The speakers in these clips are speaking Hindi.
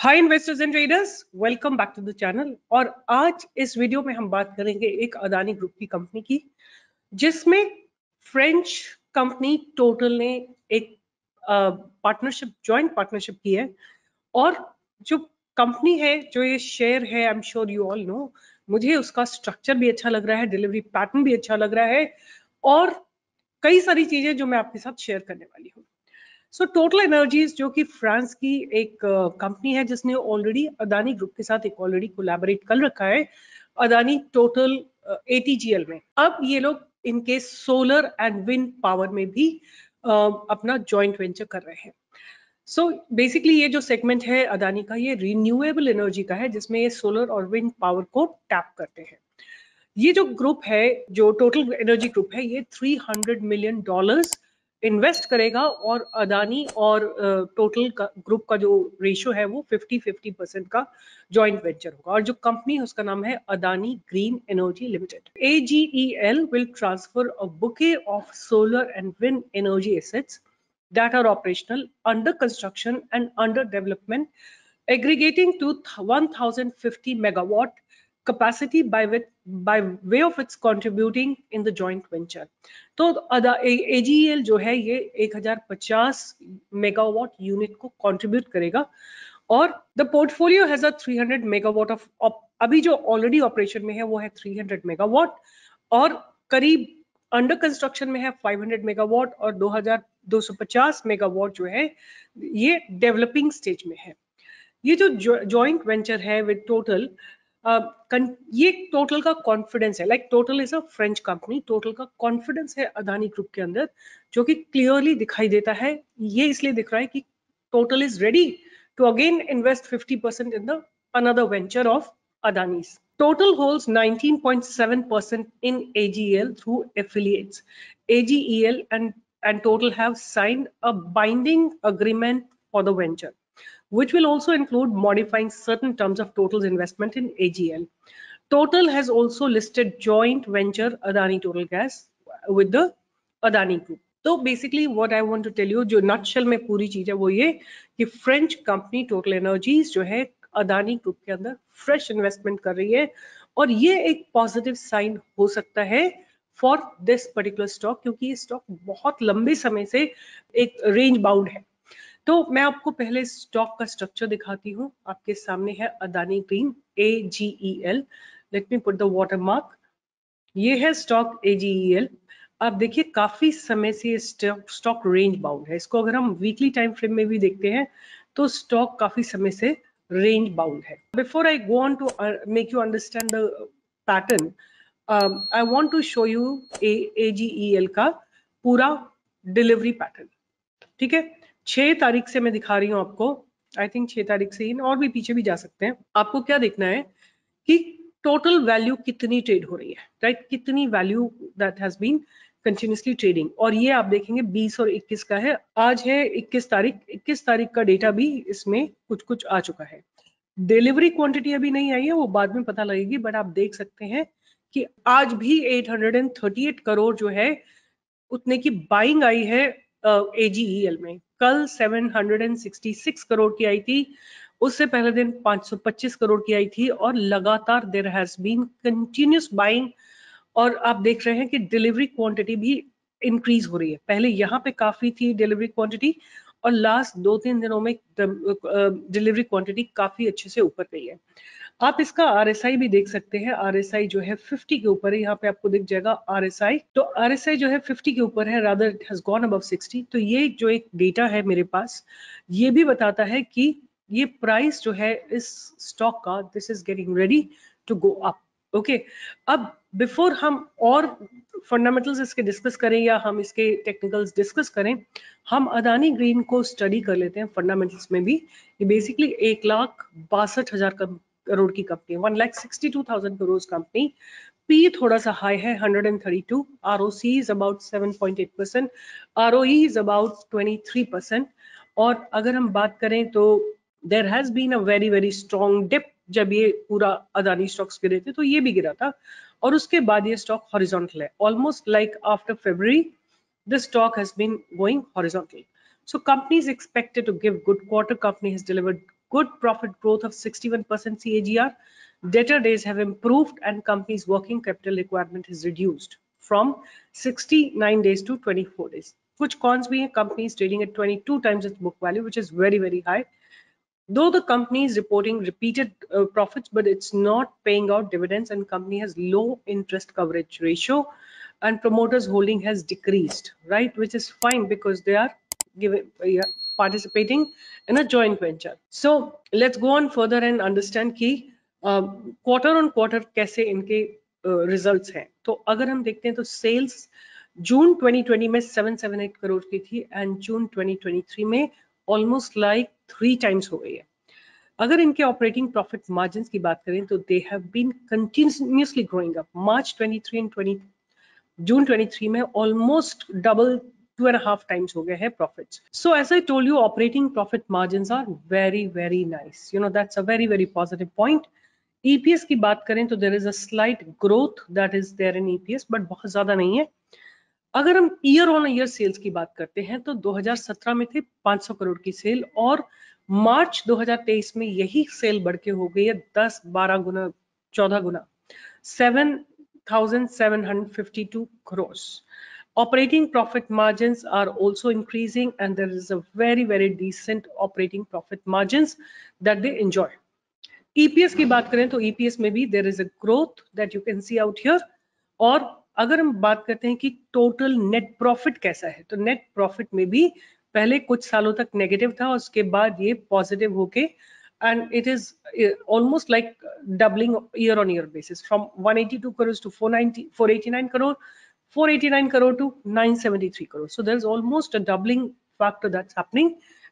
Hi investors and traders, welcome back to the channel. और आज इस वीडियो में हम बात करेंगे एक अदानी ग्रुप की कंपनी की, जिसमें फ्रेंच कंपनी टोटल ने एक पार्टनरशिप, जॉइंट पार्टनरशिप की है। और जो कंपनी है, जो ये शेयर है, I am sure you all know, मुझे उसका स्ट्रक्चर भी अच्छा लग रहा है, डिलीवरी पैटर्न भी अच्छा लग रहा है और कई सारी चीजें जो मैं आपके साथ शेयर करने वाली हूँ। सो टोटल एनर्जीज, जो कि फ्रांस की एक कंपनी है जिसने ऑलरेडी अदानी ग्रुप के साथ एक ऑलरेडी कोलैबोरेट कर रखा है अदानी टोटल ATGL में। अब ये लोग इनके सोलर एंड विंड पावर में भी अपना जॉइंट वेंचर कर रहे हैं। सो बेसिकली ये जो सेगमेंट है अदानी का, ये रिन्यूएबल एनर्जी का है, जिसमें ये सोलर और विंड पावर को टैप करते हैं। ये जो ग्रुप है, जो टोटल एनर्जी ग्रुप है, ये $300 मिलियन इन्वेस्ट करेगा और अदानी और टोटल ग्रुप का जो रेशियो है वो 50-50% का जॉइंट वेंचर होगा। और जो कंपनी है उसका नाम है Adani green energy limited. AGEL will transfer a bouquet of solar and wind energy assets that are operational, under construction and under development, aggregating to 1050 megawatt capacity by way of its contributing in the joint venture. तो AGEL जो है ये 1050 मेगावाट यूनिट को कंट्रीब्यूट करेगा। और the portfolio has a 300 megawatt of, अभी जो ऑलरेडी ऑपरेशन में है वो है 300 मेगावाट, और करीब अंडर कंस्ट्रक्शन में है 500 मेगावाट, और 2250 मेगावाट जो है ये डेवलपिंग स्टेज में है। ये जो जॉइंट वेंचर है विद टोटल, ये टोटल का कॉन्फिडेंस है, like total is a French company, total का कॉन्फिडेंस है अदानी ग्रुप के अंदर, जो कि क्लियरली दिखाई देता है। ये इसलिए दिख रहा है कि total is ready to again invest 50% in the another venture of Adani's. Total holds 19.7% in AGL through affiliates. AGEL and Total have signed a binding agreement for the venture, which will also include modifying certain terms of Total's investment in AGL. Total has also listed joint venture Adani Total Gas with the Adani Group. तो basically what I want to tell you, जो नटशेल में पूरी चीज है वो ये कि फ्रेंच कंपनी टोटल एनर्जीज जो है अदानी ग्रुप के अंदर फ्रेश इन्वेस्टमेंट कर रही है। और ये एक पॉजिटिव साइन हो सकता है फॉर दिस पर्टिकुलर स्टॉक, क्योंकि ये स्टॉक बहुत लंबे समय से एक रेंज बाउंड है। तो मैं आपको पहले स्टॉक का स्ट्रक्चर दिखाती हूँ। आपके सामने है Adani green AGEL। Let me put the watermark. ये है स्टॉक AGEL। आप देखिए काफी समय से स्टॉक रेंज बाउंड है। इसको अगर हम वीकली टाइम फ्रेम में भी देखते हैं तो स्टॉक काफी समय से रेंज बाउंड है। Before I go on to make you understand the pattern, I want to show you AGEL का पूरा डिलीवरी पैटर्न। ठीक है, 6 तारीख से मैं दिखा रही हूँ आपको। आई थिंक 6 तारीख से ही, और भी पीछे भी जा सकते हैं। आपको क्या देखना है कि टोटल वैल्यू कितनी ट्रेड हो रही है, राइट? कितनी value that has been continuously trading. और ये आप देखेंगे 20 और 21 का है। आज है 21 तारीख। 21 तारीख का डेटा भी इसमें कुछ कुछ आ चुका है। डिलीवरी क्वांटिटी अभी नहीं आई है, वो बाद में पता लगेगी। बट आप देख सकते हैं कि आज भी 838 करोड़ जो है उतने की बाइंग आई है AGEL में। कल 766 करोड़ की आई थी, उससे पहले दिन 525 करोड़ की आई थी, और लगातार there has been continuous buying. और आप देख रहे हैं कि डिलीवरी क्वांटिटी भी इंक्रीज हो रही है। पहले यहाँ पे काफी थी डिलीवरी क्वांटिटी, और लास्ट 2-3 दिनों में डिलीवरी क्वांटिटी काफी अच्छे से ऊपर गई है। आप इसका RSI भी देख सकते हैं। RSI जो है 50 के ऊपर है। यहाँ पे आपको दिख जाएगा RSI। तो RSI जो है 50 के ऊपर है, rather it has gone above 60। तो ये जो एक डेटा है मेरे पास, ये भी बताता है कि ये प्राइस जो है इस स्टॉक का, this is getting ready to go up. Okay, अब बिफोर हम और फंडामेंटल्स इसके डिस्कस करें या हम इसके टेक्निकल्स डिस्कस करें, हम अदानी ग्रीन को स्टडी कर लेते हैं फंडामेंटल्स में भी। ये बेसिकली 1,62,000 करोड़ की कंपनी, 1,62,000 करोड़ कंपनी। पी थोड़ा सा हाई है, 132। ROC is about 7.8%, ROE is about 23%। और अगर हम बात करें तो there has been a very very strong dip. जब ये पूरा अदानी स्टॉक्स गिरे थे तो ये भी गिरा था, और उसके बाद ये स्टॉक हॉरिजॉन्टल है। Almost like after February the stock has been going horizontal. So company is expected to give good quarter. Company has delivered good profit growth of 61% CAGR. Debtor days have improved and company's working capital requirement is reduced from 69 days to 24 days. कुछ cons भी हैं, company is trading at 22 times its book value, which is very, very high. Though the company is reporting repeated profits, but it's not paying out dividends, and company has low interest coverage ratio, and promoters holding has decreased, right? Which is fine because they are participating in a joint venture. So let's go on further and understand कि quarter on quarter कैसे इनके results हैं. तो अगर हम देखते हैं तो sales जून 2020 में 778 करोड़ की थी एंड जून 2023 में ऑलमोस्ट लाइक 3 टाइम्स हो गई है. अगर इनके ऑपरेटिंग प्रॉफिट मार्जिन्स की बात करें तो they have been continuously growing up. March 23 and June 23 में ऑलमोस्ट डबल 2.5 टाइम्स हो गए हैं profits. So as I told you, operating profit margins are very very nice. You know that's a very very positive point. EPS की बात करें तो there is a slight growth that is there in EPS, but बहुत ज्यादा नहीं है. अगर हम ईयर ऑन ईयर सेल्स की बात करते हैं तो 2017 में थे 500 करोड़ की सेल और मार्च 2023 में यही सेल बढ़ के हो गई है 10-12 गुना 14 गुना 7,752 crores. Operating profit margins are also increasing and there is a very very decent operating profit margins that they enjoy. EPS की बात करें तो EPS में भी there is a growth that you can see out here. और अगर हम बात करते हैं कि टोटल नेट प्रॉफिट कैसा है तो नेट प्रॉफिट में भी पहले कुछ सालों तक नेगेटिव था, उसके बाद ये पॉजिटिव होके and it is almost like doubling year on year basis from 182 crore to 489 crore 489 crore to 973 crore. So there is almost a doubling factor that's happening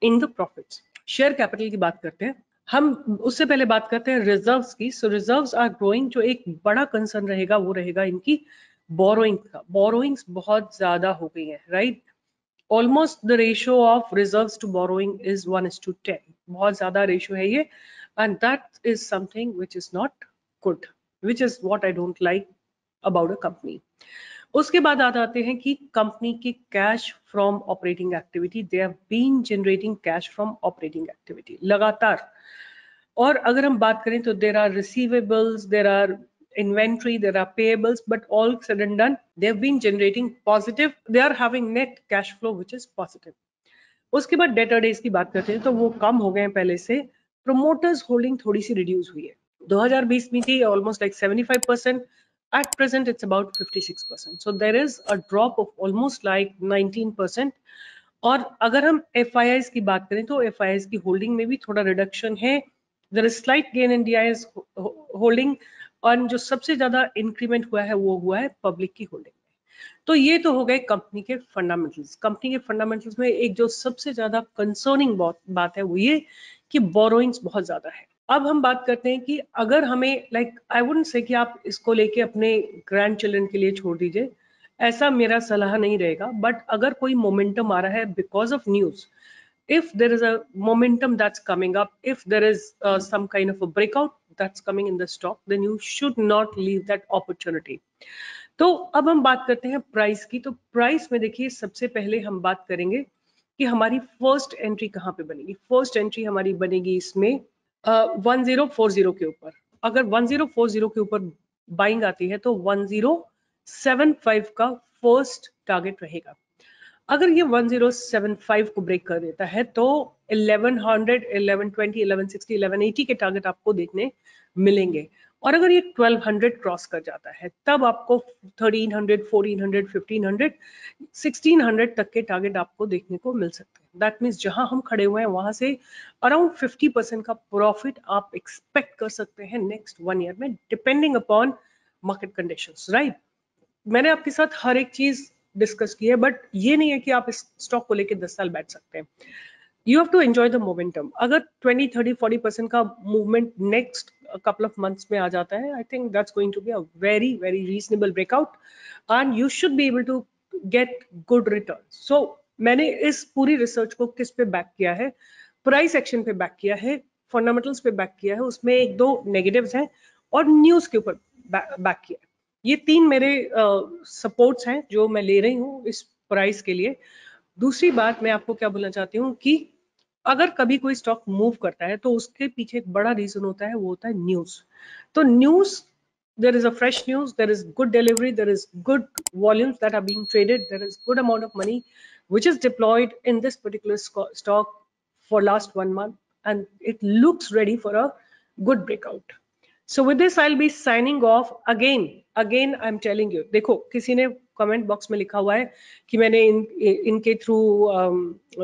in the profits. Share capital की बात करते हैं. हम उससे पहले बात करते हैं रिजर्व्स की. सो रिजर्व्स आर ग्रोइंग. जो एक बड़ा कंसर्न रहेगा वो रहेगा इनकी बोरोइंग का. बोरोइंग्स बहुत ज्यादा हो गई है, right? Almost the ratio of reserves to borrowing is 1:10. बहुत ज्यादा रेशियो है ये and that is something which is not good, which is what I don't like about a company. उसके बाद आ जाते हैं कि कंपनी की cash from operating activity. They have been generating cash from operating activity लगातार. और अगर हम बात करें तो there are receivables, there are inventory, there are payables, but all said and done they have been generating positive, they are having net cash flow which is positive. उसके बाद डेटर डेज की बात करते हैं तो वो कम हो गए हैं पहले से. प्रोमोटर्स होल्डिंग थोड़ी सी रिड्यूस हुई है. 2020 में थी almost like 75%, at present it's about 56%, so there is a drop of almost like 19%. और अगर हम FIIs की बात करें तो FIIs की होल्डिंग में भी थोड़ा रिडक्शन है. there is slight gain in DIS holding और जो सबसे ज्यादा इंक्रीमेंट हुआ है वो हुआ है पब्लिक की होल्डिंग में. तो ये तो हो गए कंपनी के फंडामेंटल्स. कंपनी के फंडामेंटल्स में एक जो सबसे ज्यादा कंसर्निंग बात है वो ये कि बोरोइंग्स बहुत ज्यादा है. अब हम बात करते हैं कि अगर हमें लाइक आई वुडंट से कि आप इसको लेके अपने ग्रैंड चिल्ड्रन के लिए छोड़ दीजिए, ऐसा मेरा सलाह नहीं रहेगा. बट अगर कोई मोमेंटम आ रहा है because of news, if there is a momentum that's coming up, if there is some kind of a breakout that's coming in the stock, then you should not leave that opportunity. तो अब हम बात करते हैं प्राइस की. तो प्राइस में देखिए सबसे पहले हम बात करेंगे कि हमारी फर्स्ट एंट्री कहाँ पे बनेगी. फर्स्ट एंट्री हमारी बनेगी इसमें 1040 के ऊपर. अगर 1040 के ऊपर बाइंग आती है तो 1075 का फर्स्ट टारगेट रहेगा. अगर ये 1075 को ब्रेक कर देता है तो 1100, 1120, 1160, 1180 के टारगेट आपको देखने मिलेंगे. और अगर ये 1200 क्रॉस कर जाता है तब आपको 1300, 1400, 1500, 1600 तक के टारगेट आपको देखने को मिल सकते हैं. दैट मीन्स जहां हम खड़े हुए हैं वहां से अराउंड 50% का प्रॉफिट आप एक्सपेक्ट कर सकते हैं नेक्स्ट 1 ईयर में, depending upon market conditions, right? मैंने आपके साथ हर एक चीज डिस्कस की है, बट ये नहीं है कि आप इस स्टॉक को लेके 10 साल बैठ सकते हैं. You have to enjoy the momentum. अगर 20, 30, 40% का movement next couple of months में आ जाता है, I think that's going to be a very very reasonable breakout and you should be able to get good return. So मैंने इस पूरी रिसर्च को किस पे बैक किया है? प्राइस एक्शन पे बैक किया है, फंडामेंटल्स पे बैक किया है, उसमें 1-2 नेगेटिव्स हैं और न्यूज के ऊपर बैक किया है. ये 3 मेरे सपोर्ट्स हैं जो मैं ले रही हूँ इस प्राइस के लिए. दूसरी बात मैं आपको क्या बोलना चाहती हूँ कि अगर कभी कोई स्टॉक मूव करता है तो उसके पीछे एक बड़ा रीजन होता है, वो होता है न्यूज। तो news, there is a fresh news, there is good delivery, there is good volumes that are being traded, there is good amount of money which is deployed in this particular stock for last 1 month, and it looks ready for a good breakout. So with this I'll be signing off. Again I'm telling you, देखो किसी ने कमेंट बॉक्स में लिखा हुआ है कि मैंने इनके थ्रू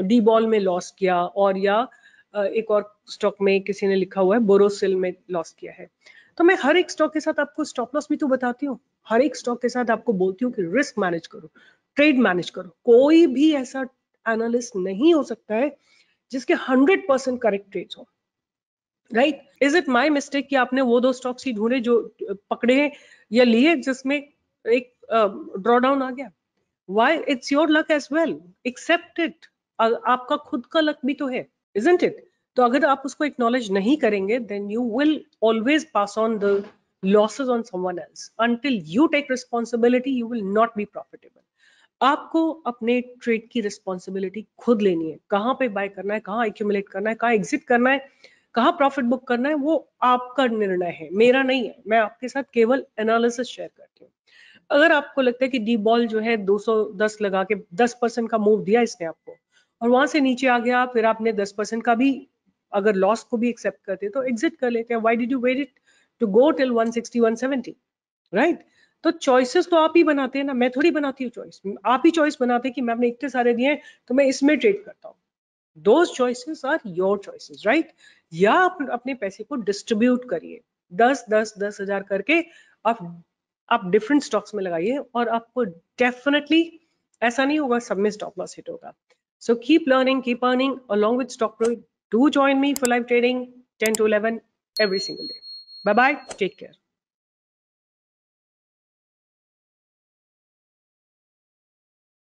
डी बॉल में लॉस किया, और या एक और स्टॉक में किसी ने लिखा हुआ है बोरोसिल में लॉस किया है। तो मैं हर एक स्टॉक के साथ आपको स्टॉप लॉस भी तो बताती हूँ, हर एक स्टॉक के साथ आपको बोलती हूँ कि रिस्क मैनेज करो, ट्रेड मैनेज करो। कोई भी ऐसा एनालिस्ट नहीं हो सकता है जिसके 100% करेक्ट ट्रेड्स हो, right? Is it my mistake कि आपने वो 2 स्टॉक्स ही ढूंढे जो पकड़े हैं या लिए जिसमें एक ड्रॉ डाउन आ गया? Why? It's your luck as well. Accept it. आपका खुद का लक भी तो है, isn't it? तो अगर आप उसको एक्नॉलेज नहीं करेंगे, then you will always pass on the losses on someone else. Until you take responsibility, you will not be profitable. आपको अपने ट्रेड की रिस्पॉन्सिबिलिटी खुद लेनी है। कहाँ पे बाय करना है, कहाँ एक्यूमुलेट करना है, कहाँ एग्जिट करना है, कहाँ प्रॉफिट बुक करना है, वो आपका निर्णय है, मेरा नहीं है। मैं आपके साथ केवल एनालिसिस शेयर करती हूँ। अगर आपको लगता है कि डी बॉल जो है 210 लगा के 10% का मूव दिया इसने आपको, और वहां से नीचे आ गया, फिर आपने 10% का भी अगर लॉस को भी एक्सेप्ट करते तो एग्जिट कर लेते हैं। Why did you wait it to go till 160 170, राइट? तो चॉइसेस तो आप ही बनाते हैं ना, मैं थोड़ी बनाती हूँ चॉइस। आप ही चॉइस बनाते हैं कि मैंने इतने सारे दिए हैं तो मैं इसमें ट्रेड करता हूँ। Those choices are your choices, right? या अपने पैसे को डिस्ट्रीब्यूट करिए, 10-10-10 हजार करके आप डिफरेंट स्टॉक्स में लगाइए, और आपको डेफिनेटली ऐसा नहीं होगा सब में स्टॉप लॉस हिट होगा। So keep learning, keep earning along with stock pro. Do join me for live trading 10 to 11 every single day. Bye bye, take care.